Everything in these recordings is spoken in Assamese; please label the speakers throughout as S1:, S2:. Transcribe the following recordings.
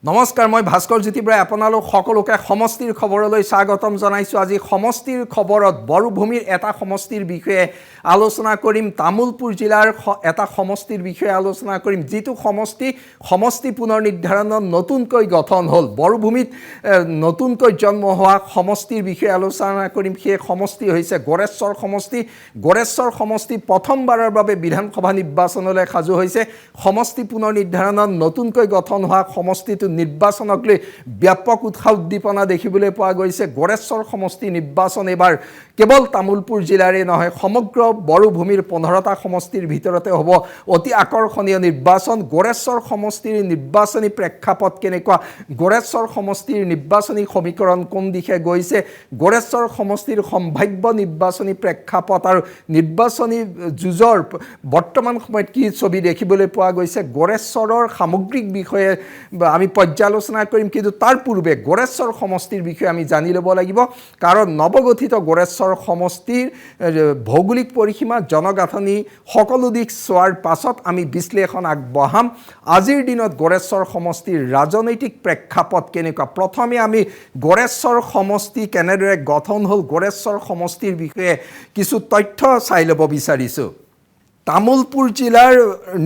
S1: নমস্কাৰ মই ভাস্কৰ জ্যোতি বৰাই আপোনালোক সকলোকে সমষ্টিৰ খবৰলৈ স্বাগতম জনাইছো। আজি সমষ্টিৰ খবৰত বৰভূমিৰ এটা সমষ্টিৰ বিষয়ে আলোচনা কৰিম। তামুলপুৰ জিলাৰ এটা সমষ্টিৰ বিষয়ে আলোচনা কৰিম, যিটো সমষ্টি পুনৰ নিৰ্ধাৰণত নতুনকৈ গঠন হ'ল। বৰভূমিত নতুনকৈ জন্ম হোৱা সমষ্টিৰ বিষয়ে আলোচনা কৰিম। সেই সমষ্টি হৈছে গড়েশ্বৰ সমষ্টি। গড়েশ্বৰ সমষ্টি প্ৰথমবাৰৰ বাবে বিধানসভা নিৰ্বাচনলৈ সাজু হৈছে। সমষ্টি পুনৰ নিৰ্ধাৰণত নতুনকৈ গঠন হোৱা সমষ্টিটো নিৰ্বাচনক লৈ ব্যাপক উৎসাহ উদ্দীপনা দেখিবলৈ পোৱা গৈছে। গড়েশ্বৰ সমষ্টি নিৰ্বাচন এবাৰ কেৱল তামুলপুৰ জিলাৰে নহয়, সমগ্ৰ বৰভূমিৰ 15টা সমষ্টিৰ ভিতৰতে হ'ব অতি আকৰ্ষণীয় নিৰ্বাচন। গড়েশ্বৰ সমষ্টিৰ নিৰ্বাচনী প্ৰেক্ষাপট কেনেকুৱা, গড়েশ্বৰ সমষ্টিৰ নিৰ্বাচনী সমীকৰণ কোন দিশে গৈছে, গড়েশ্বৰ সমষ্টিৰ সম্ভাৱ্য নিৰ্বাচনী প্ৰেক্ষাপট আৰু নিৰ্বাচনী যুঁজৰ বৰ্তমান সময়ত কি ছবি দেখিবলৈ পোৱা গৈছে, গড়েশ্বৰৰ সামগ্ৰিক বিষয়ে আমি পৰ্যালোচনা কৰিম। কিন্তু তাৰ পূৰ্বে গড়েশ্বৰ সমষ্টিৰ বিষয়ে আমি জানি ল'ব লাগিব, কাৰণ নৱগঠিত গড়েশ্বৰ সমষ্টিৰ ভৌগোলিক পৰিসীমা, জনগাঁথনি সকলো দিশ চোৱাৰ পাছত আমি বিশ্লেষণ আগবঢ়াম। আজিৰ দিনত গড়েশ্বৰ সমষ্টিৰ ৰাজনৈতিক প্ৰেক্ষাপট কেনেকুৱা, প্ৰথমে আমি গড়েশ্বৰ সমষ্টি কেনেদৰে গঠন হ'ল, গড়েশ্বৰ সমষ্টিৰ বিষয়ে কিছু তথ্য চাই ল'ব বিচাৰিছোঁ। তামুলপুৰ জিলাৰ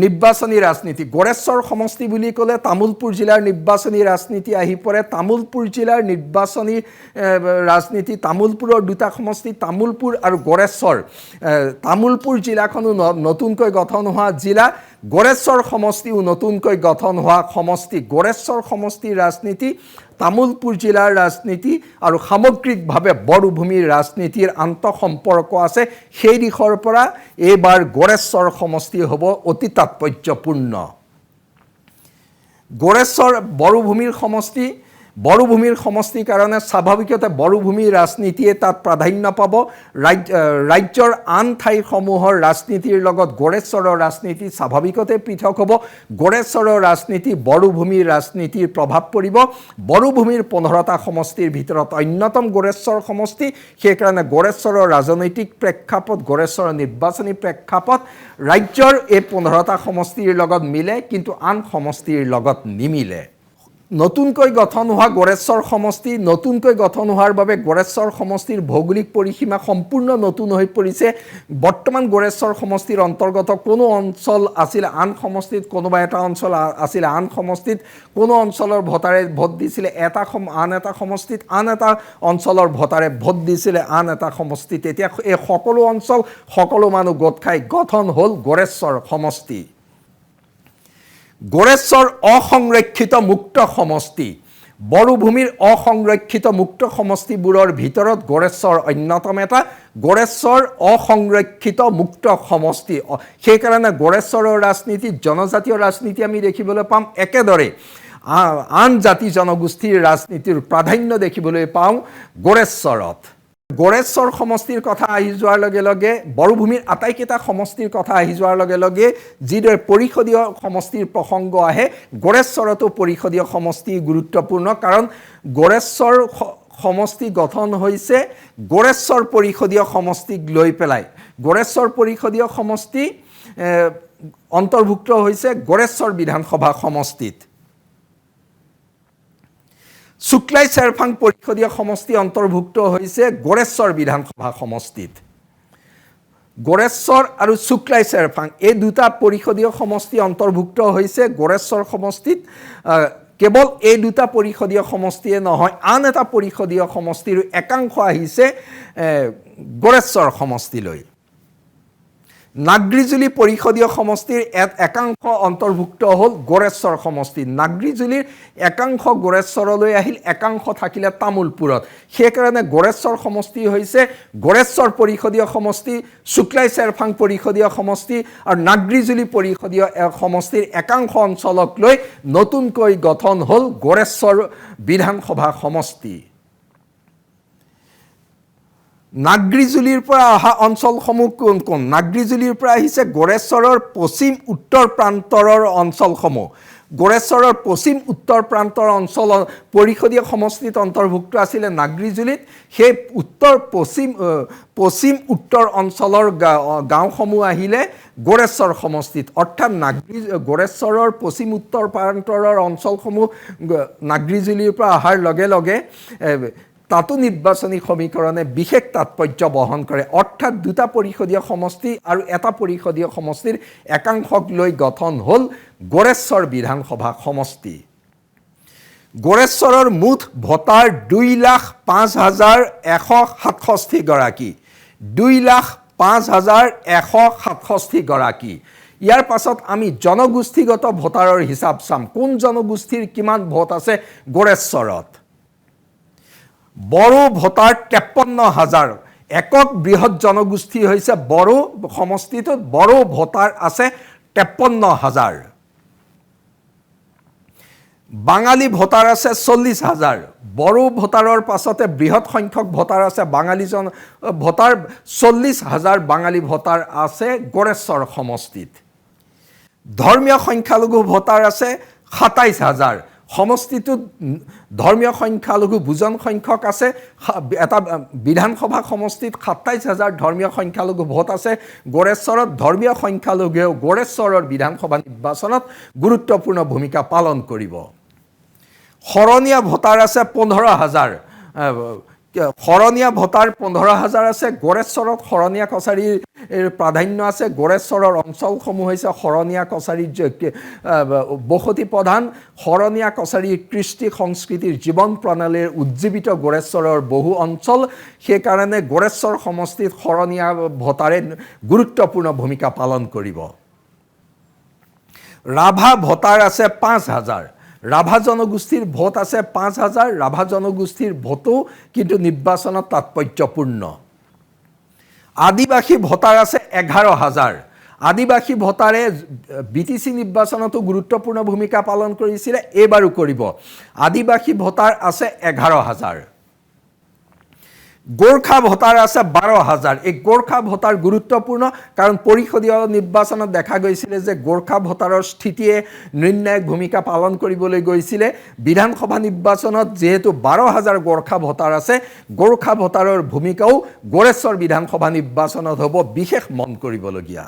S1: নিৰ্বাচনী ৰাজনীতি, গড়েশ্বৰ সমষ্টি বুলি ক'লে তামুলপুৰ জিলাৰ নিৰ্বাচনী ৰাজনীতি আহি পৰে। তামুলপুৰ জিলাৰ নিৰ্বাচনী ৰাজনীতি, তামুলপুৰৰ দুটা সমষ্টি, তামুলপুৰ আৰু গড়েশ্বৰ। তামুলপুৰ জিলাখনো নতুনকৈ গঠন হোৱা জিলা, গড়েশ্বৰ সমষ্টিও নতুনকৈ গঠন হোৱা সমষ্টি। গড়েশ্বৰ সমষ্টিৰ ৰাজনীতি, তামুলপুৰ জিলাৰ ৰাজনীতি আৰু সামগ্ৰিকভাৱে বৰভূমিৰ ৰাজনীতিৰ আন্তঃসম্পৰ্ক আছে। সেই দিশৰ পৰা এইবাৰ গড়েশ্বৰ সমষ্টি হ'ব অতি তাৎপৰ্যপূৰ্ণ। গড়েশ্বৰ বৰভূমিৰ সমষ্টিৰ কাৰণে স্বাভাৱিকতে বৰভূমিৰ ৰাজনীতিয়ে তাত প্ৰাধান্য পাব। ৰাজ্যৰ আন ঠাইসমূহৰ ৰাজনীতিৰ লগত গড়েশ্বৰৰ ৰাজনীতি স্বাভাৱিকতে পৃথক হ'ব। গড়েশ্বৰৰ ৰাজনীতি বৰভূমিৰ ৰাজনীতিৰ প্ৰভাৱ পৰিব। বৰভূমিৰ 15টা সমষ্টিৰ ভিতৰত অন্যতম গড়েশ্বৰ সমষ্টি। সেইকাৰণে গড়েশ্বৰৰ ৰাজনৈতিক প্ৰেক্ষাপট, গড়েশ্বৰৰ নিৰ্বাচনী প্ৰেক্ষাপট ৰাজ্যৰ এই 15টা সমষ্টিৰ লগত মিলে, কিন্তু আন সমষ্টিৰ লগত নিমিলে। নতুনকৈ গঠন হোৱা গড়েশ্বৰ সমষ্টি, নতুনকৈ গঠন হোৱাৰ বাবে গড়েশ্বৰ সমষ্টিৰ ভৌগোলিক পৰিসীমা সম্পূৰ্ণ নতুন হৈ পৰিছে। বৰ্তমান গড়েশ্বৰ সমষ্টিৰ অন্তৰ্গত কোনো অঞ্চল আছিলে আন সমষ্টিত, কোনোবা এটা অঞ্চল আছিলে আন সমষ্টিত, কোনো অঞ্চলৰ ভোটাৰে ভোট দিছিলে আন এটা সমষ্টিত, আন এটা অঞ্চলৰ ভোটাৰে ভোট দিছিলে আন এটা সমষ্টিত। এতিয়া এই সকলো অঞ্চল, সকলো মানুহ গোট খাই গঠন হ'ল গড়েশ্বৰ সমষ্টি। গড়েশ্বৰ অসংৰক্ষিত মুক্ত সমষ্টি। বৰভূমিৰ অসংৰক্ষিত মুক্ত সমষ্টিবোৰৰ ভিতৰত গড়েশ্বৰ অন্যতম এটা। গড়েশ্বৰ অসংৰক্ষিত মুক্ত সমষ্টি, সেইকাৰণে গড়েশ্বৰৰ ৰাজনীতিত জনজাতীয় ৰাজনীতি আমি দেখিবলৈ পাম। একেদৰে আন জাতি জনগোষ্ঠীৰ ৰাজনীতিৰ প্ৰাধান্য দেখিবলৈ পাওঁ গড়েশ্বৰত। গড়েশ্বৰ সমষ্টিৰ কথা আহি যোৱাৰ লগে লগে বৰভূমিৰ আটাইকেইটা সমষ্টিৰ কথা আহি যোৱাৰ লগে লগে যিদৰে পৰিষদীয় সমষ্টিৰ প্ৰসংগ আহে, গড়েশ্বৰতো পৰিষদীয় সমষ্টি গুৰুত্বপূৰ্ণ। কাৰণ গড়েশ্বৰ সমষ্টি গঠন হৈছে গড়েশ্বৰ পৰিষদীয় সমষ্টিক লৈ পেলাই। গড়েশ্বৰ পৰিষদীয় সমষ্টি অন্তৰ্ভুক্ত হৈছে গড়েশ্বৰ বিধানসভা সমষ্টিত। শুক্লাই চেৰফাং পৰিষদীয় সমষ্টি অন্তৰ্ভুক্ত হৈছে গড়েশ্বৰ বিধানসভা সমষ্টিত। গড়েশ্বৰ আৰু শুক্লাই চেৰফাং এই দুটা পৰিষদীয় সমষ্টি অন্তৰ্ভুক্ত হৈছে গড়েশ্বৰ সমষ্টিত। কেৱল এই দুটা পৰিষদীয় সমষ্টিয়ে নহয়, আন এটা পৰিষদীয় সমষ্টিৰ একাংশ আহিছে গড়েশ্বৰ সমষ্টিলৈ। নাগ্ৰিজুলি পৰিষদীয় সমষ্টিৰ একাংশ অন্তৰ্ভুক্ত হ'ল গড়েশ্বৰ সমষ্টিত। নাগ্ৰিজুলিৰ একাংশ গড়েশ্বৰলৈ আহিল, একাংশ থাকিলে তামুলপুৰত। সেইকাৰণে গড়েশ্বৰ সমষ্টি হৈছে গড়েশ্বৰ পৰিষদীয় সমষ্টি, শুক্লাই চেৰফাং পৰিষদীয় সমষ্টি আৰু নাগ্ৰিজুলি পৰিষদীয় সমষ্টিৰ একাংশ অঞ্চলক লৈ নতুনকৈ গঠন হ'ল গড়েশ্বৰ বিধানসভা সমষ্টি। নাগ্ৰিজুলিৰ পৰা অহা অঞ্চলসমূহ কোন কোন? নাগ্ৰিজুলিৰ পৰা আহিছে গড়েশ্বৰৰ পশ্চিম উত্তৰ প্ৰান্তৰৰ অঞ্চলসমূহ। গোৰেশ্বৰৰ পশ্চিম উত্তৰ প্ৰান্তৰ অঞ্চল পৰিষদীয় সমষ্টিত অন্তৰ্ভুক্ত আছিলে নাগ্ৰিজুলিত সেই পশ্চিম উত্তৰ অঞ্চলৰ গাঁওসমূহ আহিলে গোৰেশ্বৰ সমষ্টিত অৰ্থাৎ গোৰেশ্বৰৰ পশ্চিম উত্তৰ প্ৰান্তৰৰ অঞ্চলসমূহ নাগ্ৰিজুলিৰ পৰা অহাৰ লগে লগে তাতো নিৰ্বাচনী সমীকৰণে বিশেষ তাৎপৰ্য বহন কৰে অৰ্থাৎ দুটা পৰিষদীয় সমষ্টি আৰু এটা পৰিষদীয় সমষ্টিৰ একাংশক লৈ গঠন হ'ল গোৰেশ্বৰ বিধানসভা সমষ্টি গোৰেশ্বৰৰ মুঠ ভোটাৰ 2,05,167 গৰাকী 2,05,167 গৰাকী ইয়াৰ পাছত আমি জনগোষ্ঠীগত ভোটাৰৰ হিচাপ চাম কোন জনগোষ্ঠীৰ কিমান ভোট আছে গোৰেশ্বৰত বড়ো ভোটাৰ 53,000 একক বৃহৎ জনগোষ্ঠী হৈছে বড়ো সমষ্টিটোত বড়ো ভোটাৰ আছে 53,000 বাঙালী ভোটাৰ আছে 40,000 বড়ো ভোটাৰৰ পাছতে বৃহৎ সংখ্যক ভোটাৰ আছে বাঙালী ভোটাৰ 40,000 বাঙালী ভোটাৰ আছে গোৰেশ্বৰ সমষ্টিত ধৰ্মীয় সংখ্যালঘু ভোটাৰ আছে 27,000 সমষ্টিটোত ধৰ্মীয় সংখ্যালঘু বুজন সংখ্যক আছে এটা বিধানসভা সমষ্টিত 27,000 ধৰ্মীয় সংখ্যালঘু ভোট আছে গোৰেশ্বৰত ধৰ্মীয় সংখ্যালঘুৱেও গোৰেশ্বৰৰ বিধানসভা নিৰ্বাচনত গুৰুত্বপূৰ্ণ ভূমিকা পালন কৰিব শৰণীয়া ভোটাৰ আছে 15,000 শৰণীয়া ভোটাৰ 15,000 আছে গোৰেশ্বৰত শৰণীয়া কছাৰীৰ প্ৰাধান্য আছে গোৰেশ্বৰৰ অঞ্চলসমূহ হৈছে শৰণীয়া কছাৰীৰ বসতি প্ৰধান শৰণীয়া কছাৰীৰ কৃষ্টি সংস্কৃতিৰ জীৱন প্ৰণালীৰ উজ্জীৱিত গোৰেশ্বৰৰ বহু অঞ্চল সেইকাৰণে গোৰেশ্বৰ সমষ্টিত শৰণীয়া ভোটাৰে গুৰুত্বপূৰ্ণ ভূমিকা পালন কৰিব ৰাভা ভোটাৰ আছে 5,000 ৰাভা জনগোষ্ঠীৰ ভোট আছে 5,000 ৰাভা জনগোষ্ঠীৰ ভোটো কিন্তু নিৰ্বাচনত তাৎপৰ্যপূৰ্ণ আদিবাসী ভোটাৰ আছে 11,000 আদিবাসী ভোটাৰে বিটিচি নিৰ্বাচনতো গুৰুত্বপূৰ্ণ ভূমিকা পালন কৰিছিলে এবাৰো কৰিব আদিবাসী ভোটাৰ আছে 11,000 গোৰ্খা ভোটাৰ আছে 12,000 এই গোৰ্খা ভোটাৰ গুৰুত্বপূৰ্ণ কাৰণ পৰিষদীয় নিৰ্বাচনত দেখা গৈছিলে যে গোৰ্খা ভোটাৰৰ স্থিতিয়ে নিৰ্ণায়ক ভূমিকা পালন কৰিবলৈ গৈছিলে বিধানসভা নিৰ্বাচনত যেহেতু 12,000 গোৰ্খা ভোটাৰ আছে গোৰ্খা ভোটাৰৰ ভূমিকাও গোৰেশ্বৰ বিধানসভা নিৰ্বাচনত হ'ব বিশেষ মন কৰিবলগীয়া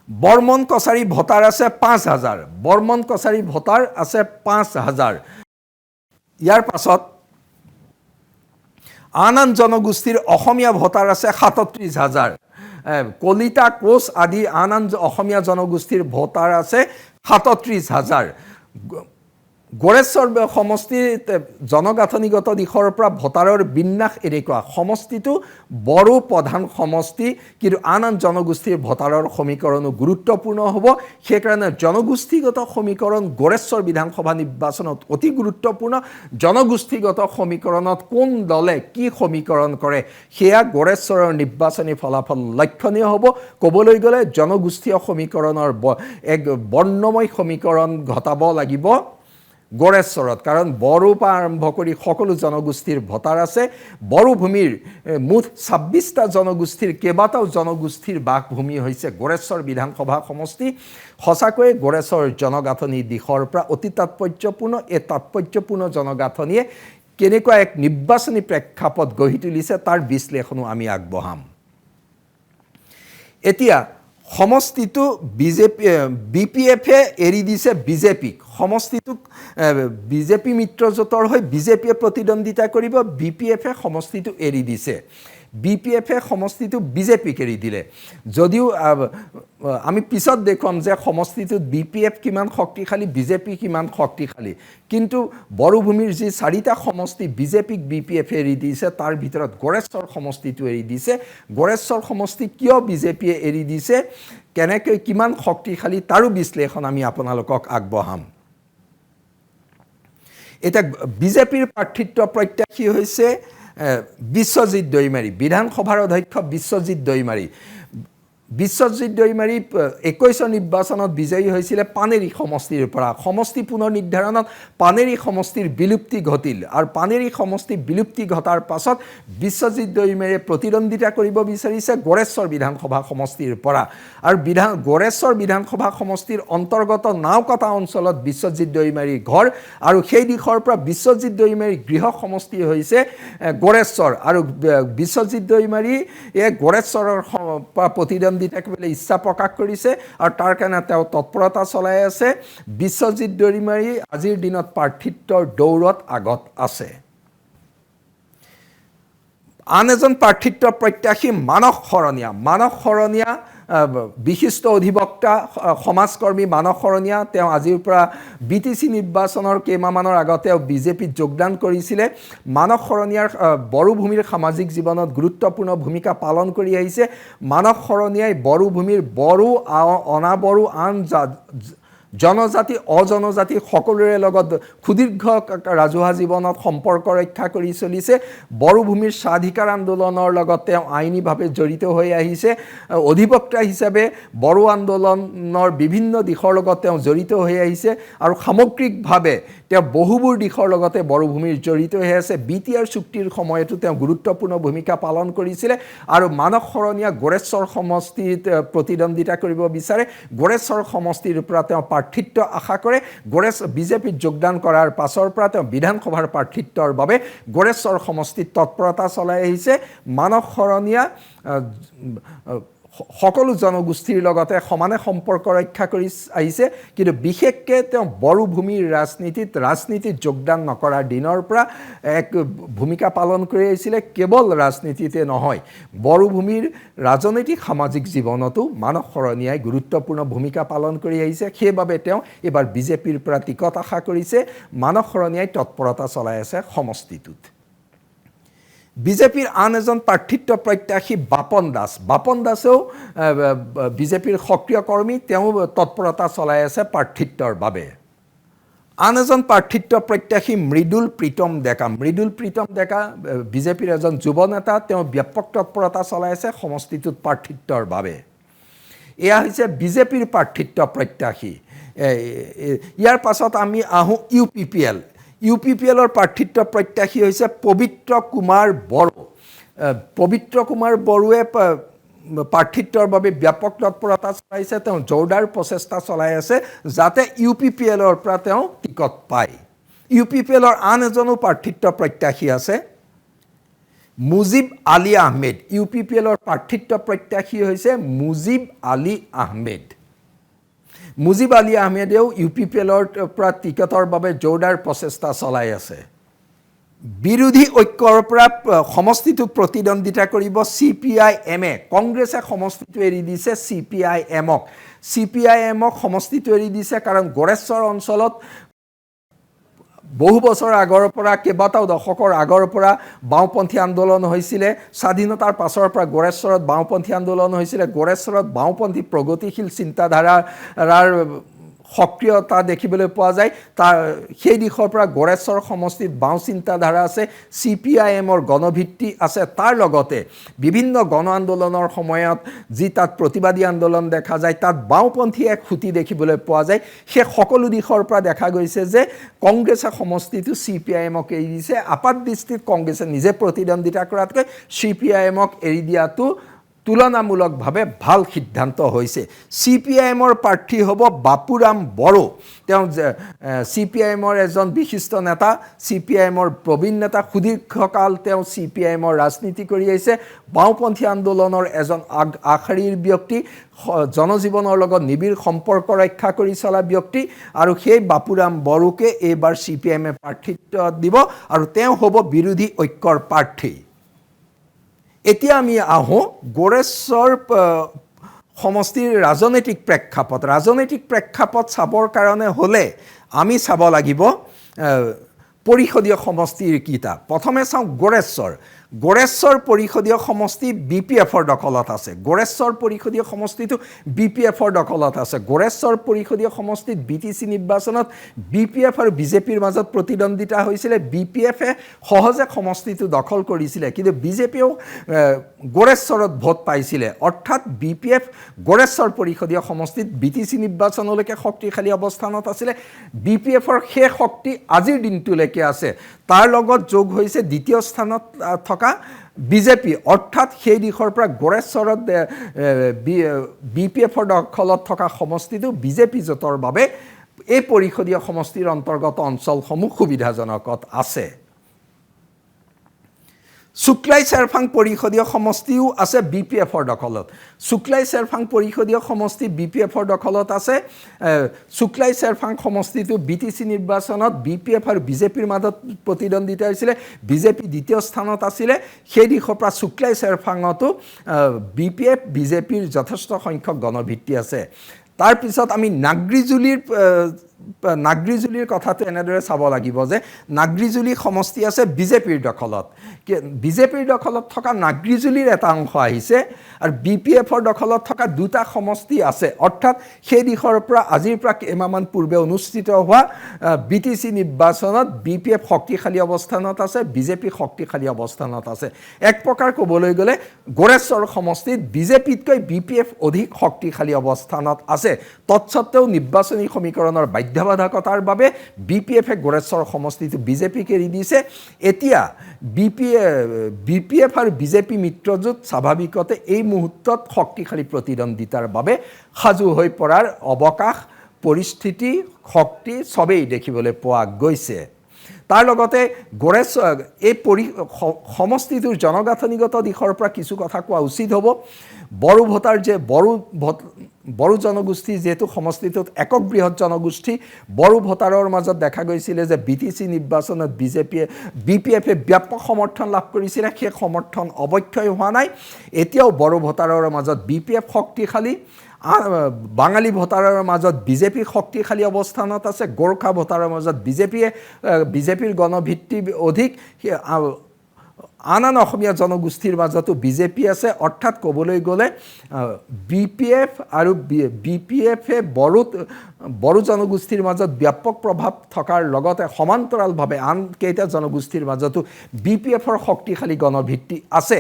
S1: বৰ্মন কছাৰী ভোটাৰ আছে 5,000 বৰ্মন কছাৰী ভোটাৰ আছে 5,000 ইয়াৰ পাছত আন জনগোষ্ঠীৰ অসমীয়া ভোটাৰ আছে 37,000 কলিতা কোচ আদি আন অসমীয়া জনগোষ্ঠীৰ ভোটাৰ আছে 37,000 গোৰেশ্বৰ সমষ্টিত জনগাঁথনিগত দিশৰ পৰা ভোটাৰৰ বিন্যাস এনেকুৱা সমষ্টিটো বড়ো প্ৰধান সমষ্টি কিন্তু আন জনগোষ্ঠীৰ ভোটাৰৰ সমীকৰণো গুৰুত্বপূৰ্ণ হ'ব সেইকাৰণে জনগোষ্ঠীগত সমীকৰণ গোৰেশ্বৰ বিধানসভা নিৰ্বাচনত অতি গুৰুত্বপূৰ্ণ জনগোষ্ঠীগত সমীকৰণত কোন দলে কি সমীকৰণ কৰে সেয়া গোৰেশ্বৰৰ নিৰ্বাচনী ফলাফল লক্ষণীয় হ'ব ক'বলৈ গ'লে জনগোষ্ঠীয় সমীকৰণৰ এক বৰ্ণময় সমীকৰণ ঘটাব লাগিব গোৰেশ্বৰত কাৰণ বড়ো পৰা আৰম্ভ কৰি সকলো জনগোষ্ঠীৰ ভোটাৰ আছে বড়ো ভূমিৰ মুঠ 26টা জনগোষ্ঠীৰ কেইবাটাও জনগোষ্ঠীৰ বাসভূমি হৈছে গোৰেশ্বৰ বিধানসভা সমষ্টি সঁচাকৈয়ে গোৰেশ্বৰ জনগাঁথনি দিশৰ পৰা অতি তাৎপৰ্যপূৰ্ণ এই তাৎপৰ্যপূৰ্ণ জনগাঁথনিয়ে কেনেকুৱা এক নিৰ্বাচনী প্ৰেক্ষাপট গঢ়ি তুলিছে তাৰ বিশ্লেষণো আমি আগবঢ়াম এতিয়া সমষ্টিটো বিপিএফে এৰি দিছে বিজেপিক সমষ্টিটোক বিজেপি মিত্ৰজোঁটৰ হৈ বিজেপিয়ে প্ৰতিদ্বন্দ্বিতা কৰিব বিপিএফে সমষ্টিটো এৰি দিছে বিপিএফে সমষ্টিটো বিজেপিক এৰি দিলে যদিও আমি পিছত দেখুৱাম যে সমষ্টিটোত বিপিএফ কিমান শক্তিশালী বিজেপি কিমান শক্তিশালী কিন্তু বড়োভূমিৰ যি 4টা সমষ্টি বিজেপিক বিপিএফে এৰি দিছে তাৰ ভিতৰত গোৰেশ্বৰ সমষ্টিটো এৰি দিছে গোৰেশ্বৰ সমষ্টি কিয় বিজেপিয়ে এৰি দিছে কেনেকৈ কিমান শক্তিশালী তাৰো বিশ্লেষণ আমি আপোনালোকক আগবঢ়াম এটা বিজেপিৰ প্ৰাৰ্থিত্ব প্ৰত্যাশী হৈছে বিশ্বজিৎ দৈমাৰী বিধানসভাৰ অধ্যক্ষ বিশ্বজিৎ দৈমাৰী বিশ্বজিৎ দৈমাৰী 21 নিৰ্বাচনত বিজয়ী হৈছিলে পানেৰী সমষ্টিৰ পৰা সমষ্টি পুনৰ নিৰ্ধাৰণত পানেৰী সমষ্টিৰ বিলুপ্তি ঘটিল আৰু পানেৰী সমষ্টি বিলুপ্তি ঘটাৰ পাছত বিশ্বজিৎ দৈমাৰীয়ে প্ৰতিদ্বন্দ্বিতা কৰিব বিচাৰিছে গড়েশ্বৰ বিধানসভা সমষ্টিৰ পৰা আৰু গড়েশ্বৰ বিধানসভা সমষ্টিৰ অন্তৰ্গত নাওকটা অঞ্চলত বিশ্বজিৎ দৈমাৰীৰ ঘৰ আৰু সেই দিশৰ পৰা বিশ্বজিৎ দৈমাৰীৰ গৃহ সমষ্টি হৈছে গড়েশ্বৰ আৰু বিশ্বজিৎ দৈমাৰীয়ে গড়েশ্বৰৰ পৰা প্ৰতিদ্বন্দ্বিতা কৰিবলৈ ইচ্ছা প্ৰকাশ কৰিছে আৰু তাৰ কাৰণে তেওঁ তৎপৰতা চলাই আছে বিশ্বজিৎ দৈমাৰী আজিৰ দিনত প্ৰাৰ্থিত্বৰ দৌৰত আগত আছে আন এজন প্ৰাৰ্থিত্ব প্ৰত্যাশী মানস শৰণীয়া বিশিষ্ট অধিবক্তা সমাজকৰ্মী মানস শৰণীয়া তেওঁ আজিৰ পৰা BTC নিৰ্বাচনৰ কেইমাহমানৰ আগতে বিজেপিত যোগদান কৰিছিলে মানস শৰণীয়াৰ বড়োভূমিৰ সামাজিক জীৱনত গুৰুত্বপূৰ্ণ ভূমিকা পালন কৰি আহিছে মানস শৰণীয়াই বড়োভূমিৰ বড়ো অনাবড়ো আন জনজাতি অজনজাতি সকলোৰে লগত সুদীৰ্ঘ ৰাজহুৱা জীৱনত সম্পৰ্ক ৰক্ষা কৰি চলিছে বড়োভূমিৰ স্বাধিকাৰ আন্দোলনৰ লগত তেওঁ আইনীভাৱে জড়িত হৈ আহিছে অধিবক্তা হিচাপে বড়ো আন্দোলনৰ বিভিন্ন দিশৰ লগত তেওঁ জড়িত হৈ আহিছে আৰু সামগ্ৰিকভাৱে তেওঁ বহুবোৰ দিশৰ লগতে বড়োভূমিৰ জড়িত হৈ আছে BTR চুক্তিৰ সময়তো তেওঁ গুৰুত্বপূৰ্ণ ভূমিকা পালন কৰিছিলে আৰু মানস শৰণীয়া গড়েশ্বৰ সমষ্টিত প্ৰতিদ্বন্দ্বিতা কৰিব বিচাৰে গড়েশ্বৰ সমষ্টিৰ পৰা তেওঁ প্ৰাৰ্থিত্ব আশা কৰে বিজেপিত যোগদান কৰাৰ পাছৰ পৰা তেওঁ বিধানসভাৰ প্ৰাৰ্থিত্বৰ বাবে গড়েশ্বৰ সমষ্টিত তৎপৰতা চলাই আহিছে মানস শৰণীয়া সকলো জনগোষ্ঠীৰ লগতে সমানে সম্পৰ্ক ৰক্ষা কৰি আহিছে কিন্তু বিশেষকৈ তেওঁ বড়োভূমিৰ ৰাজনীতিত যোগদান নকৰাৰ দিনৰ পৰা এক ভূমিকা পালন কৰি আহিছিলে কেৱল ৰাজনীতিতে নহয় বড়োভূমিৰ ৰাজনৈতিক সামাজিক জীৱনতো মানস শৰণীয়াই গুৰুত্বপূৰ্ণ ভূমিকা পালন কৰি আহিছে সেইবাবে তেওঁ এবাৰ বিজেপিৰ পৰা টিকট আশা কৰিছে মানস শৰণীয়াই তৎপৰতা চলাই আছে সমষ্টিটোত বিজেপিৰ আন এজন প্ৰাৰ্থিত্ব প্ৰত্যাশী বাপন দাসেও বিজেপিৰ সক্ৰিয় কৰ্মী তেওঁ তৎপৰতা চলাই আছে প্ৰাৰ্থিত্বৰ বাবে আন এজন প্ৰাৰ্থিত্ব প্ৰত্যাশী মৃদুল প্ৰীতম ডেকা বিজেপিৰ এজন যুৱ নেতা তেওঁ ব্যাপক তৎপৰতা চলাই আছে সমষ্টিটোত প্ৰাৰ্থিত্বৰ বাবে এয়া হৈছে বিজেপিৰ প্ৰাৰ্থিত্ব প্ৰত্যাশী ইয়াৰ পাছত আমি আহোঁ UPPLৰ প্ৰাৰ্থিত্ব প্ৰত্যাশী হৈছে পবিত্ৰ কুমাৰ বড়োৱে প্ৰাৰ্থিত্বৰ বাবে ব্যাপক তৎপৰতা চলাইছে তেওঁ জোৰদাৰ প্ৰচেষ্টা চলাই আছে যাতে UPPLৰ পৰা তেওঁ টিকট পায় UPPLৰ আন এজনো প্ৰাৰ্থিত্ব প্ৰত্যাশী আছে মুজিব আলী আহমেদ UPPLৰ প্ৰাৰ্থিত্ব প্ৰত্যাশী হৈছে মুজিব আলী আহমেদেও UPPLৰ পৰা টিকটৰ বাবে জোৰদাৰ প্ৰচেষ্টা চলাই আছে বিৰোধী ঐক্যৰ পৰা সমষ্টিটো প্ৰতিদ্বন্দ্বিতা কৰিব CPIM কংগ্ৰেছে সমষ্টিটো এৰি দিছে CPIMক সমষ্টিটো এৰি দিছে কাৰণ গড়েশ্বৰ অঞ্চলত বহু বছৰ আগৰ পৰা কেইবাটাও দশকৰ আগৰ পৰা বাওঁপন্থী আন্দোলন হৈছিলে স্বাধীনতাৰ পাছৰ পৰা গড়েশ্বৰত বাওঁপন্থী আন্দোলন হৈছিলে গড়েশ্বৰত বাওঁপন্থী প্ৰগতিশীল চিন্তাধাৰাৰ সক্ৰিয়তা দেখিবলৈ পোৱা যায় তাৰ সেই দিশৰ পৰা গড়েশ্বৰ সমষ্টিত বাওঁ চিন্তাধাৰা আছে CPIMৰ গণভিত্তি আছে তাৰ লগতে বিভিন্ন গণ আন্দোলনৰ সময়ত যি তাত প্ৰতিবাদী আন্দোলন দেখা যায় তাত বাওঁপন্থী এক খুঁটি দেখিবলৈ পোৱা যায় সেই সকলো দিশৰ পৰা দেখা গৈছে যে কংগ্ৰেছে সমষ্টিটো CPIMক এৰি দিছে আপাত দৃষ্টিত কংগ্ৰেছে নিজে প্ৰতিদ্বন্দ্বিতা কৰাতকৈ CPIMক এৰি দিয়াটো তুলনামূলকভাৱে ভাল সিদ্ধান্ত হৈছে CPIMৰ প্ৰাৰ্থী হ'ব বাপুৰাম বড়ো তেওঁ CPIMৰ এজন বিশিষ্ট নেতা CPIMৰ প্ৰবীণ নেতা সুদীৰ্ঘকাল তেওঁ CPIMৰ ৰাজনীতি কৰি আহিছে বাওঁপন্থী আন্দোলনৰ এজন আগশাৰীৰ ব্যক্তি জনজীৱনৰ লগত নিবিড় সম্পৰ্ক ৰক্ষা কৰি চলা ব্যক্তি আৰু সেই বাপুৰাম বড়োকে এইবাৰ CPIMে প্ৰাৰ্থিত্ব দিব আৰু তেওঁ হ'ব বিৰোধী ঐক্যৰ প্ৰাৰ্থী এতিয়া আমি আহোঁ গড়েশ্বৰ সমষ্টিৰ ৰাজনৈতিক প্ৰেক্ষাপট চাবৰ কাৰণে হ'লে আমি চাব লাগিব পৰিষদীয় সমষ্টিৰ কিতা প্ৰথমে চাওঁ গোৰেশ্বৰ পৰিষদীয় সমষ্টি BPFৰ দখলত আছে। গোৰেশ্বৰ পৰিষদীয় সমষ্টিটো BPFৰ দখলত আছে। গোৰেশ্বৰ পৰিষদীয় সমষ্টিত BTC নিৰ্বাচনত BPF আৰু বিজেপিৰ মাজত প্ৰতিদ্বন্দ্বিতা হৈছিলে। BPFে সহজে সমষ্টিটো দখল কৰিছিলে, কিন্তু বিজেপিয়েও গোৰেশ্বৰত ভোট পাইছিলে। অৰ্থাৎ BPF গোৰেশ্বৰ পৰিষদীয় সমষ্টিত BTC নিৰ্বাচনলৈকে শক্তিশালী অৱস্থানত আছিলে। BPFৰ সেই শক্তি আজিৰ দিনটোলৈকে আছে। তাৰ লগত যোগ হৈছে দ্বিতীয় স্থানত থকা বিজেপি, অৰ্থাৎ সেই দিশৰ পৰা গোৰেশ্বৰত BPFৰ দখলত থকা সমষ্টিটো বিজেপি জোঁটৰ বাবে এই পৰিষদীয় সমষ্টিৰ অন্তৰ্গত অঞ্চলসমূহ সুবিধাজনকত আছে। শুক্লাই চেৰফাং পৰিষদীয় সমষ্টিও আছে BPFৰ দখলত। শুক্লাই চেৰফাং পৰিষদীয় সমষ্টি BPFৰ দখলত আছে। শুক্লাই চেৰফাং সমষ্টিটো BTC নিৰ্বাচনত BPF আৰু বিজেপিৰ মাজত প্ৰতিদ্বন্দ্বিতা হৈছিলে। বিজেপি দ্বিতীয় স্থানত আছিলে। সেই দিশৰ পৰা শুক্লাই চেৰফাঙতো BPF বিজেপিৰ যথেষ্ট সংখ্যক গণভিত্তি আছে। তাৰপিছত আমি নাগ্ৰিজুলিৰ কথাটো এনেদৰে চাব লাগিব যে নাগ্ৰিজুলি সমষ্টি আছে বিজেপিৰ দখলত। বিজেপিৰ দখলত থকা নাগ্ৰিজুলিৰ এটা অংশ আহিছে আৰু BPFৰ দখলত থকা দুটা সমষ্টি আছে। অৰ্থাৎ সেই দিশৰ পৰা আজিৰ পৰা কেইমাহমান পূৰ্বে অনুষ্ঠিত হোৱা BTC নিৰ্বাচনত BPF শক্তিশালী অৱস্থানত আছে, বিজেপি শক্তিশালী অৱস্থানত আছে। এক প্ৰকাৰ ক'বলৈ গ'লে গোৰেশ্বৰ সমষ্টিত বিজেপিতকৈ BPF অধিক শক্তিশালী অৱস্থানত আছে। তৎসত্ত্বেও নিৰ্বাচনী সমীকৰণৰ বাধ্যবাধকতাৰ বাবে BPFে গোৰেশ্বৰ সমষ্টিটো বিজেপিক এৰি দিছে। এতিয়া BPF আৰু বিজেপি মিত্ৰজোঁট স্বাভাৱিকতে এই মুহূৰ্তত শক্তিশালী প্ৰতিদ্বন্দ্বিতাৰ বাবে সাজু হৈ পৰাৰ অৱকাশ, পৰিস্থিতি, শক্তি চবেই দেখিবলৈ পোৱা গৈছে। তাৰ লগতে এই সমষ্টিটোৰ জনগাঁথনিগত দিশৰ পৰা কিছু কথা কোৱা উচিত হ'ব। বড়ো ভোটাৰ যে বড়ো জনগোষ্ঠী যিহেতু সমষ্টিটোত একক বৃহৎ জনগোষ্ঠী, বড়ো ভোটাৰৰ মাজত দেখা গৈছিলে যে BTC নিৰ্বাচনত BPFে ব্যাপক সমৰ্থন লাভ কৰিছিলে। সেই সমৰ্থন অৱক্ষয় হোৱা নাই। এতিয়াও বড়ো ভোটাৰৰ মাজত BPF শক্তিশালী। বাঙালী ভোটাৰৰ মাজত বিজেপি শক্তিশালী অৱস্থানত আছে। গোৰ্খা ভোটাৰৰ মাজত বিজেপিৰ গণভিত্তি অধিক। আন অসমীয়া জনগোষ্ঠীৰ মাজতো বিজেপি আছে। অৰ্থাৎ ক'বলৈ গ'লে BPF আৰু BPFে বড়ো জনগোষ্ঠীৰ মাজত ব্যাপক প্ৰভাৱ থকাৰ লগতে সমান্তৰালভাৱে আন কেইটা জনগোষ্ঠীৰ মাজতো BPFৰ শক্তিশালী গণভিত্তি আছে।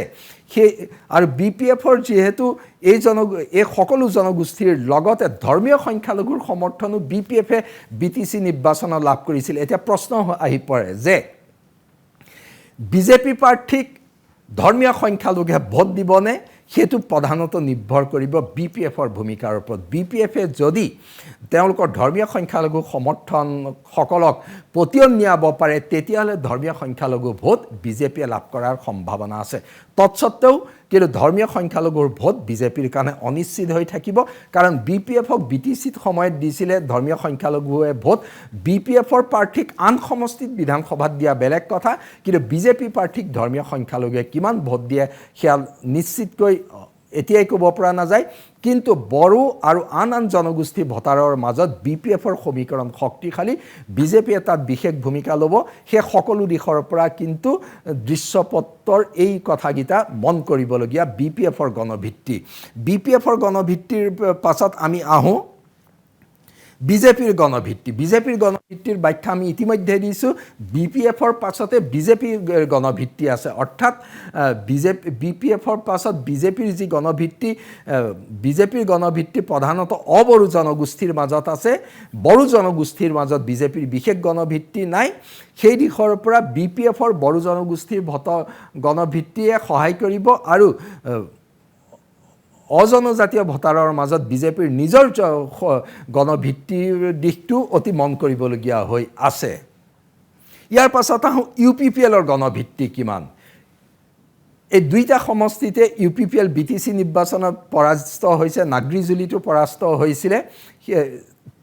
S1: আৰু BPFৰ যিহেতু এই সকলো জনগোষ্ঠীৰ লগতে ধৰ্মীয় সংখ্যালঘুৰ সমৰ্থনো BPFে BTC নিৰ্বাচনত লাভ কৰিছিল। এতিয়া প্ৰশ্ন আহি পৰে যে বিজেপি প্ৰাৰ্থীক ধৰ্মীয় সংখ্যালঘুৱে ভোট দিবনে? সেইটো প্ৰধানত নিৰ্ভৰ কৰিব BPFৰ ভূমিকাৰ ওপৰত। BPFে যদি তেওঁলোকৰ ধৰ্মীয় সংখ্যালঘু সমৰ্থনসকলক পতিয়ন নিয়াব পাৰে, তেতিয়াহ'লে ধৰ্মীয় সংখ্যালঘু ভোট বিজেপিয়ে লাভ কৰাৰ সম্ভাৱনা আছে। তৎসত্ত্বেও কিন্তু ধৰ্মীয় সংখ্যালঘুৰ ভোট বিজেপিৰ কাৰণে অনিশ্চিত হৈ থাকিব, কাৰণ BPFক BTCত সময়ত দিছিলে ধৰ্মীয় সংখ্যালঘুৱে ভোট। BPFৰ প্ৰাৰ্থীক আন সমষ্টিত বিধানসভাত দিয়া বেলেগ কথা, কিন্তু বিজেপি প্ৰাৰ্থীক ধৰ্মীয় সংখ্যালঘুৱে কিমান ভোট দিয়ে সেয়া নিশ্চিতকৈ এতিয়াই ক'ব পৰা নাযায়। কিন্তু বড়ো আৰু আন জনগোষ্ঠী ভোটাৰৰ মাজত BPFৰ সমীকৰণ শক্তিশালী। বিজেপিয়ে তাত বিশেষ ভূমিকা ল'ব। সেই সকলো দিশৰ পৰা কিন্তু দৃশ্যপটৰ এই কথাকেইটা মন কৰিবলগীয়া BPFৰ গণভিত্তি। BPFৰ গণভিত্তিৰ পাছত আমি আহোঁ বিজেপিৰ গণভিত্তি। বিজেপিৰ গণভিত্তিৰ ব্যাখ্যা আমি ইতিমধ্যে দিছোঁ। BPFৰ পাছতে বিজেপিৰ গণভিত্তি আছে। অৰ্থাৎ BPFৰ পাছত বিজেপিৰ যি গণভিত্তি, বিজেপিৰ গণভিত্তি প্ৰধানত অবড়ো জনগোষ্ঠীৰ মাজত আছে। বড়ো জনগোষ্ঠীৰ মাজত বিজেপিৰ বিশেষ গণভিত্তি নাই। সেই দিশৰ পৰা BPFৰ বড়ো জনগোষ্ঠীৰ গণভিত্তিয়ে সহায় কৰিব আৰু অজনজাতীয় ভোটাৰৰ মাজত বিজেপিৰ নিজৰ গণভিত্তিৰ দিশটো অতি মন কৰিবলগীয়া হৈ আছে। ইয়াৰ পাছত আহোঁ UPPLৰ গণভিত্তি কিমান। এই দুইটা সমষ্টিতে UPPL BTC নিৰ্বাচনত পৰাস্ত হৈছে। নাগ্ৰিজুলিটো পৰাস্ত হৈছিলে।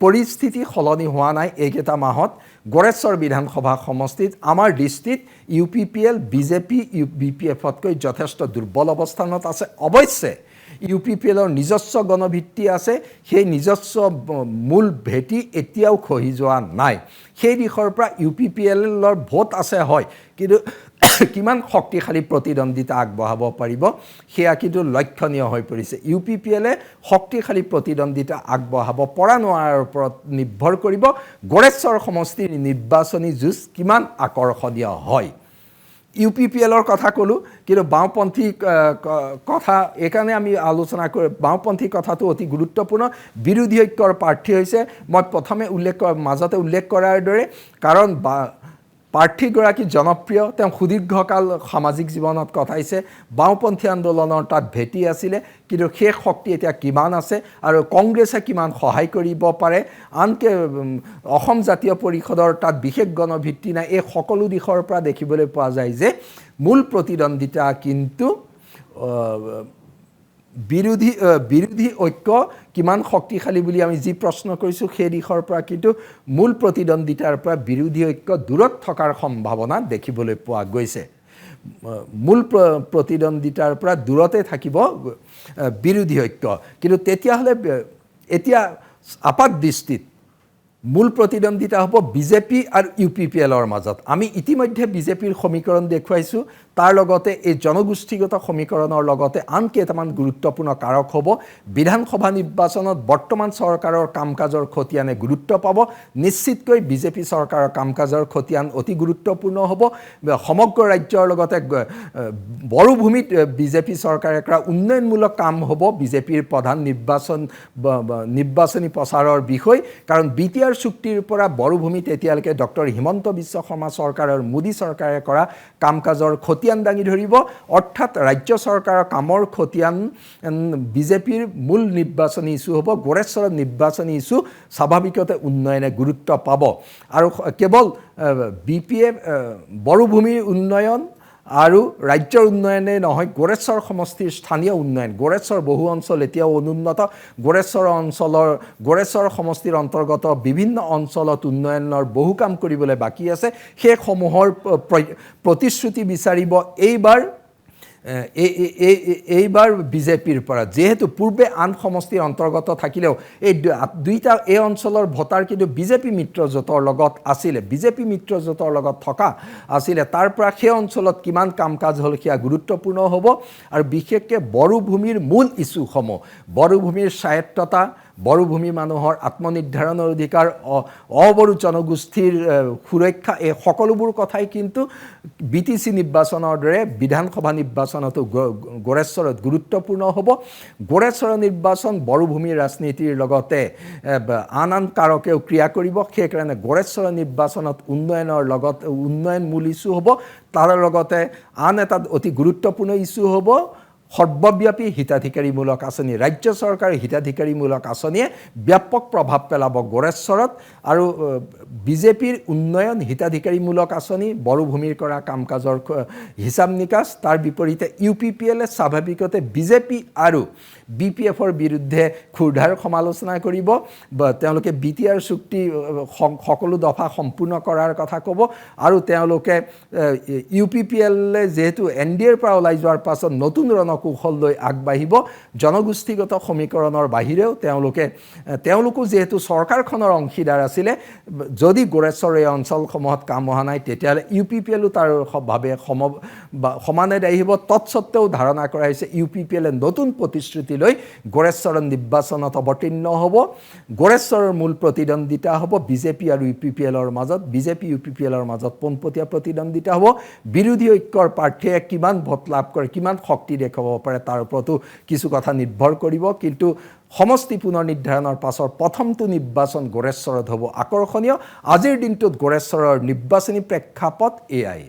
S1: পৰিস্থিতি সলনি হোৱা নাই এইকেইটা মাহত। গোৰেশ্বৰ বিধানসভা সমষ্টিত আমাৰ দৃষ্টিত UPPL বিজেপি BPFতকৈ যথেষ্ট দুৰ্বল অৱস্থানত আছে। অৱশ্যে UPPLৰ নিজস্ব গণভিত্তি আছে। সেই নিজস্ব মূল ভেটি এতিয়াও খহি যোৱা নাই। সেই দিশৰ পৰা UPPLৰ ভোট আছে হয়, কিন্তু কিমান শক্তিশালী প্ৰতিদ্বন্দ্বিতা আগবঢ়াব পাৰিব সেয়া কিন্তু লক্ষণীয় হৈ পৰিছে UPPLে শক্তিশালী প্ৰতিদ্বন্দ্বিতা আগবঢ়াব পৰা নোৱাৰাৰ ওপৰত নিৰ্ভৰ কৰিব গড়েশ্বৰ সমষ্টিৰ নিৰ্বাচনী যুঁজ কিমান আকৰ্ষণীয় হয় UPPLৰ কথা ক'লোঁ কিন্তু বাওঁপন্থী কথা এইকাৰণে আমি আলোচনা কৰি বাওঁপন্থী কথাটো অতি গুৰুত্বপূৰ্ণ বিৰোধী ঐক্যৰ প্ৰাৰ্থী হৈছে মই প্ৰথমে মাজতে উল্লেখ কৰাৰ দৰে কাৰণ প্ৰাৰ্থীগৰাকী জনপ্ৰিয় তেওঁ সুদীৰ্ঘকাল সামাজিক জীৱনত কটাইছে বাওঁপন্থী আন্দোলনৰ তাত ভেটি আছিলে কিন্তু সেই শক্তি এতিয়া কিমান আছে আৰু কংগ্ৰেছে কিমান সহায় কৰিব পাৰে আনকি অসম জাতীয় পৰিষদৰ তাত বিশেষ গণভিত্তি নাই এই সকলো দিশৰ পৰা দেখিবলৈ পোৱা যায় যে মূল প্ৰতিদ্বন্দ্বিতা কিন্তু বিৰোধী ঐক্য কিমান শক্তিশালী বুলি আমি যি প্ৰশ্ন কৰিছোঁ সেই দিশৰ পৰা কিন্তু মূল প্ৰতিদ্বন্দ্বিতাৰ পৰা বিৰোধী ঐক্য দূৰত থকাৰ সম্ভাৱনা দেখিবলৈ পোৱা গৈছে মূল প্ৰতিদ্বন্দ্বিতাৰ পৰা দূৰতে থাকিব বিৰোধী ঐক্য কিন্তু তেতিয়াহ'লে এতিয়া আপাত দৃষ্টিত মূল প্ৰতিদ্বন্দ্বিতা হ'ব বিজেপি আৰু UPPLৰ মাজত আমি ইতিমধ্যে বিজেপিৰ সমীকৰণ দেখুৱাইছোঁ তাৰ লগতে এই জনগোষ্ঠীগত সমীকৰণৰ লগতে আন কেইটামান গুৰুত্বপূৰ্ণ কাৰক হ'ব বিধানসভা নিৰ্বাচনত বৰ্তমান চৰকাৰৰ কাম কাজৰ খতিয়ানে গুৰুত্ব পাব নিশ্চিতকৈ বিজেপি চৰকাৰৰ কাম কাজৰ খতিয়ান অতি গুৰুত্বপূৰ্ণ হ'ব সমগ্ৰ ৰাজ্যৰ লগতে বড়োভূমিত বিজেপি চৰকাৰে কৰা উন্নয়নমূলক কাম হ'ব বিজেপিৰ প্ৰধান নিৰ্বাচনী প্ৰচাৰৰ বিষয় কাৰণ BTR চুক্তিৰ পৰা বড়োভূমিত এতিয়ালৈকে ডক্টৰ হিমন্ত বিশ্ব শৰ্মা চৰকাৰৰ মোদী চৰকাৰে কৰা কাম কাজৰ খতিয়ান দাঙি ধৰিব অৰ্থাৎ ৰাজ্য চৰকাৰৰ কামৰ খতিয়ান বিজেপিৰ মূল নিৰ্বাচনী ইছ্যু হ'ব গড়েশ্বৰৰ নিৰ্বাচনী ইছ্যু স্বাভাৱিকতে উন্নয়নে গুৰুত্ব পাব আৰু কেৱল BPF বড়োভূমিৰ উন্নয়ন আৰু ৰাজ্যৰ উন্নয়নে নহয় গড়েশ্বৰ সমষ্টিৰ স্থানীয় উন্নয়ন গড়েশ্বৰ বহু অঞ্চল এতিয়াও অনুন্নত গড়েশ্বৰ সমষ্টিৰ অন্তৰ্গত বিভিন্ন অঞ্চলত উন্নয়নৰ বহু কাম কৰিবলৈ বাকী আছে সেইসমূহৰ প্ৰতিশ্ৰুতি বিচাৰিব এইবাৰ বিজেপিৰ পৰা যেহেতু পূৰ্বে আন সমষ্টিৰ অন্তৰ্গত থাকিলেও এই অঞ্চলৰ ভোটাৰ কিন্তু বিজেপি মিত্ৰজোঁটৰ লগত আছিলে বিজেপি মিত্ৰজোঁটৰ লগত থকা আছিলে তাৰ পৰা সেই অঞ্চলত কিমান কাম কাজ হ'ল সেয়া গুৰুত্বপূৰ্ণ হ'ব আৰু বিশেষকৈ বড়োভূমিৰ মূল ইছ্যুসমূহ বড়োভূমিৰ স্বায়ত্ততা বড়োভূমি মানুহৰ আত্মনিৰ্ধাৰণৰ অধিকাৰ অবড়ো জনগোষ্ঠীৰ সুৰক্ষা এই সকলোবোৰ কথাই কিন্তু BTC নিৰ্বাচনৰ দৰে বিধানসভা নিৰ্বাচনতো গড়েশ্বৰত গুৰুত্বপূৰ্ণ হ'ব গড়েশ্বৰৰ নিৰ্বাচন বড়োভূমিৰ ৰাজনীতিৰ লগতে আন কাৰকেও ক্ৰিয়া কৰিব সেইকাৰণে গড়েশ্বৰৰ নিৰ্বাচনত উন্নয়ন মূল ইছ্যু হ'ব তাৰ লগতে আন এটা অতি গুৰুত্বপূৰ্ণ ইছ্যু হ'ব সৰ্বব্যাপী হিতাধিকাৰীমূলক আঁচনি ৰাজ্য চৰকাৰৰ হিতাধিকাৰীমূলক আঁচনিয়ে ব্যাপক প্ৰভাৱ পেলাব গড়েশ্বৰত আৰু বিজেপিৰ উন্নয়ন হিতাধিকাৰীমূলক আঁচনি বড়োভূমিৰ কৰা কাম কাজৰ হিচাপ নিকাচ তাৰ বিপৰীতে UPPLে স্বাভাৱিকতে বিজেপি আৰু BPFৰ বিৰুদ্ধে ক্ষুৰধাৰ সমালোচনা কৰিব তেওঁলোকে BTR চুক্তি সকলো দফা সম্পূৰ্ণ কৰাৰ কথা ক'ব আৰু তেওঁলোকে UPPLলে যেহেতু NDAৰ পৰা ওলাই যোৱাৰ পাছত নতুন কৌশল লৈ আগবাঢ়িব জনগোষ্ঠীগত সমীকৰণৰ বাহিৰেও তেওঁলোকো যেহেতু চৰকাৰখনৰ অংশীদাৰ আছিলে যদি গড়েশ্বৰ এই অঞ্চলসমূহত কাম হোৱা নাই তেতিয়াহ'লে UPPLো তাৰ ভাৱে সমানে দায়ী হ'ব তৎসত্ত্বেও ধাৰণা কৰা হৈছে UPPLে নতুন প্ৰতিশ্ৰুতি লৈ গড়েশ্বৰৰ নিৰ্বাচনত অৱতীৰ্ণ হ'ব গড়েশ্বৰৰ মূল প্ৰতিদ্বন্দ্বিতা হ'ব বিজেপি আৰু UPPLৰ মাজত বিজেপি UPPLৰ মাজত পোনপটীয়া প্ৰতিদ্বন্দ্বিতা হ'ব বিৰোধী ঐক্যৰ প্ৰাৰ্থীয়ে কিমান ভোট লাভ কৰে কিমান শক্তি দেখাব পাৰে তাৰ ওপৰতো কিছু কথা নিৰ্ভৰ কৰিব কিন্তু সমষ্টি পুনৰ নিৰ্ধাৰণৰ পাছৰ প্ৰথমটো নিৰ্বাচন গড়েশ্বৰত হ'ব আকৰ্ষণীয় আজিৰ দিনটোত গড়েশ্বৰৰ নিৰ্বাচনী প্ৰেক্ষাপট এয়াই